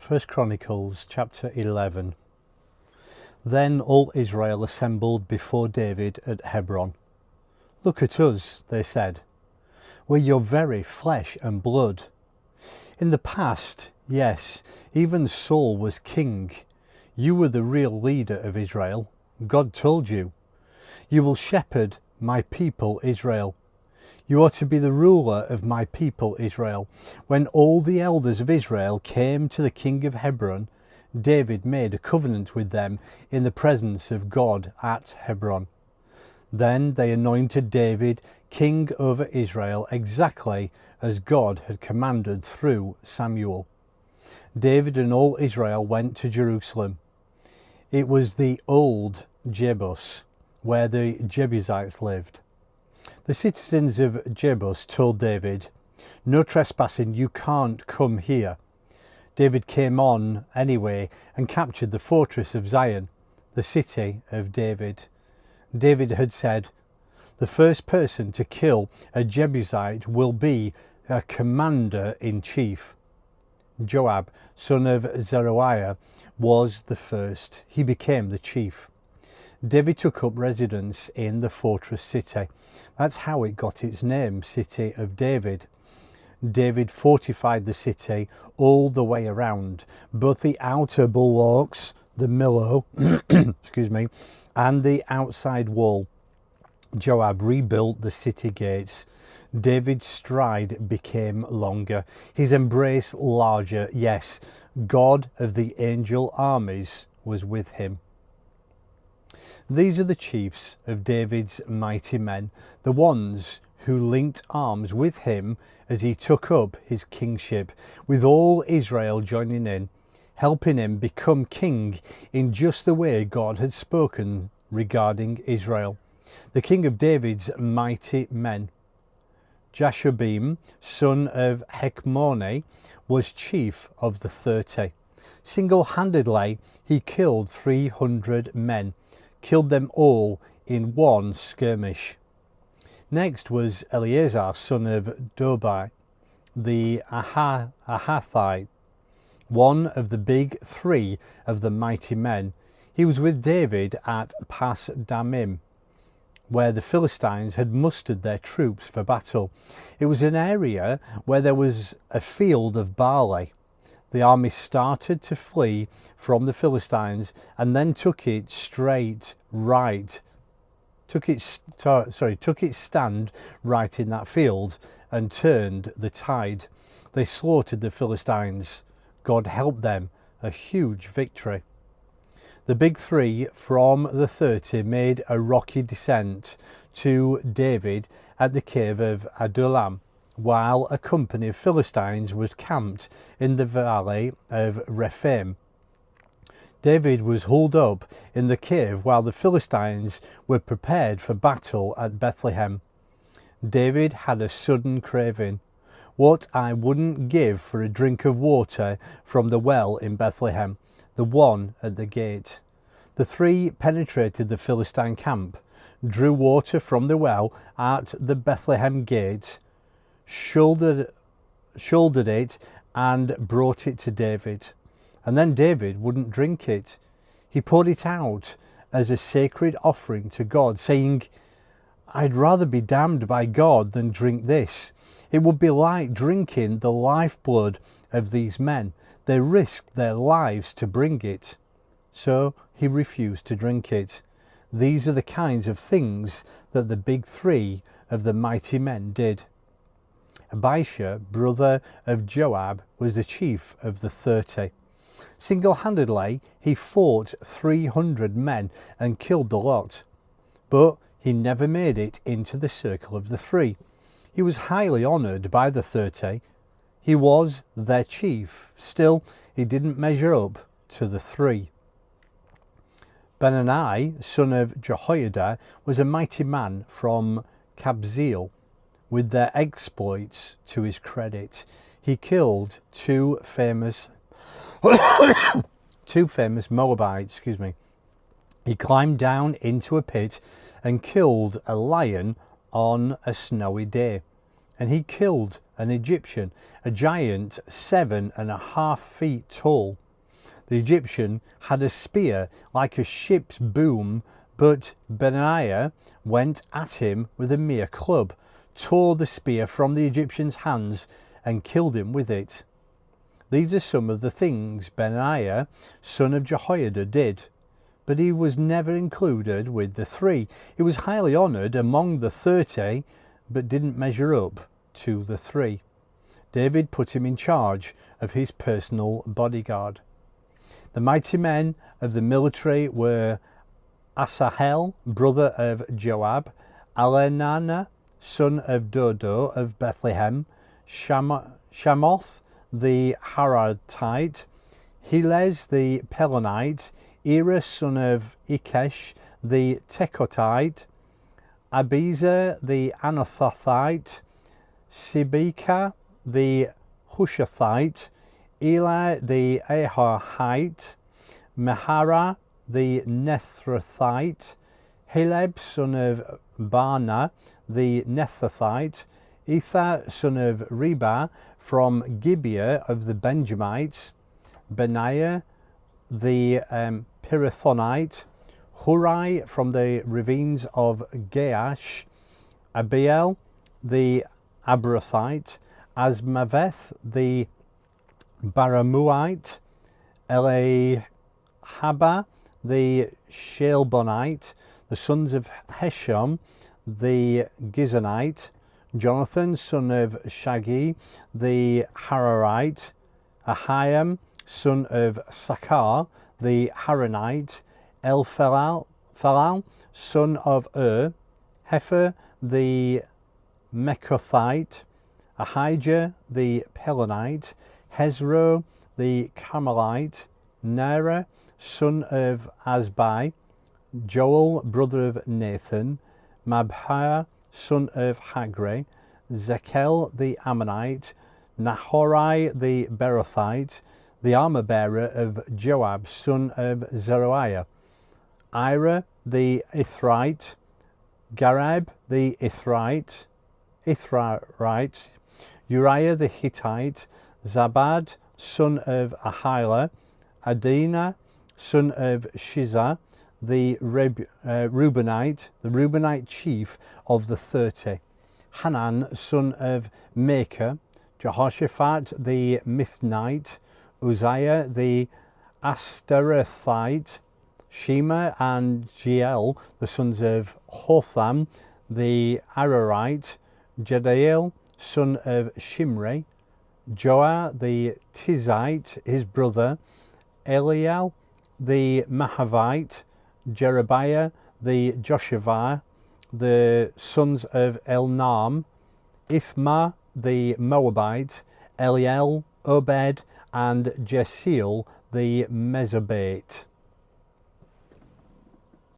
1 Chronicles chapter 11. Then all Israel assembled before David at Hebron. "Look at us," they said. "We're your very flesh and blood. In the past, yes, even Saul was king. You were the real leader of Israel. God told you, 'You will shepherd my people Israel. You are to be the ruler of my people Israel.' When all the elders of Israel came to the king of Hebron, David made a covenant with them in the presence of God at Hebron. Then they anointed David king over Israel exactly as God had commanded through Samuel. David and all Israel went to Jerusalem. It was the old Jebus, where the Jebusites lived. The citizens of Jebus told David, 'No trespassing, you can't come here.' David came on anyway and captured the fortress of Zion, the city of David. David had said, 'The first person to kill a Jebusite will be a commander-in-chief.' Joab, son of Zeruiah, was the first. He became the chief. David took up residence in the fortress city. That's how it got its name, City of David. David fortified the city all the way around, both the outer bulwarks, the millow, and the outside wall. Joab rebuilt the city gates. David's stride became longer, his embrace larger. Yes, God of the angel armies was with him. These are the chiefs of David's mighty men, the ones who linked arms with him as he took up his kingship, with all Israel joining in, helping him become king in just the way God had spoken regarding Israel. The king of David's mighty men. Joshaphat, son of Hechmoni, was chief of the 30. Single-handedly, he killed 300 men, killed them all in one skirmish. Next was Eleazar, son of Dodai the Ahohite, one of the big three of the mighty men. He was with David at Pas Dammim, where the Philistines had mustered their troops for battle. It was an area where there was a field of barley. The army started to flee from the Philistines and then took its stand right in that field and turned the tide. They slaughtered the Philistines. God helped them, a huge victory. The big three from the 30 made a rocky descent to David at the Cave of Adullam, while a company of Philistines was camped in the Valley of Rephaim. David was holed up in the cave while the Philistines were prepared for battle at Bethlehem. David had a sudden craving. "What I wouldn't give for a drink of water from the well in Bethlehem, the one at the gate." The three penetrated the Philistine camp, drew water from the well at the Bethlehem gate, shouldered it and brought it to David. And then David wouldn't drink it. He poured it out as a sacred offering to God, saying, "I'd rather be damned by God than drink this. It would be like drinking the lifeblood of these men. They risked their lives to bring it." So he refused to drink it. These are the kinds of things that the big three of the mighty men did. Abiezer, brother of Joab, was the chief of the 30. Single-handedly, he fought 300 men and killed the lot. But he never made it into the circle of the three. He was highly honoured by the 30. He was their chief. Still, he didn't measure up to the three. Benaiah, son of Jehoiada, was a mighty man from Kabzeel, with their exploits to his credit. He killed two famous Moabites. He climbed down into a pit and killed a lion on a snowy day. And he killed an Egyptian, a giant 7.5 feet tall. The Egyptian had a spear like a ship's boom, but Benaiah went at him with a mere club, tore the spear from the Egyptian's hands, and killed him with it. These are some of the things Benaiah, son of Jehoiada, did, but he was never included with the 3. He was highly honoured among the 30, but didn't measure up to the 3. David put him in charge of his personal bodyguard. The mighty men of the military were Asahel, brother of Joab, Elhanan, son of Dodo of Bethlehem, Shammoth the Harorite, Helez the Pelonite, Ira son of Ikkesh the Tekoite, Abiezer the Anathothite, Sibbecai the Hushathite, Ilai the Ahohite, Maharai the Netophathite, Heleb son of Baanah the Netophathite, Ether son of Reba from Gibeah of the Benjamites, Benaiah the Pirathonite, Uriah from the ravines of Gaash, Abiel the Arbathite, Azmaveth the Baharumite, Eliahba the Shaalbonite, the sons of Hashem the Gizonite, Jonathan son of Shagee the Hararite, Ahijah son of Sacar the Haranite, Elphilal son of Hepher the Mekerathite, Ahijah the Pelonite, Hezro the Carmelite, Naharai son of Azbai, Joel brother of Nathan, Maharai son of Hagri, Zelek the Ammonite, Naharai the Berothite, the armour-bearer of Joab son of Zeruiah, Ira the Ithrite, Gareb the Ithrite, Uriah the Hittite, Zabad son of Ahijah, Adina son of Shiza the Reubenite, the Reubenite chief of the 30, Hanan son of Maker, Joshaphat the Mithnite, Uzzia the Ashterathite, Shema and Jeiel, the sons of Hotham the Harorite, Jediel son of Shimri, Joah the Tizite, his brother, Eliel the Mahavite, Jerebiah the Joshaphat, the sons of Elnam, Ithma the Moabite, Eliel, Obed, and Jesiel the Mesobate.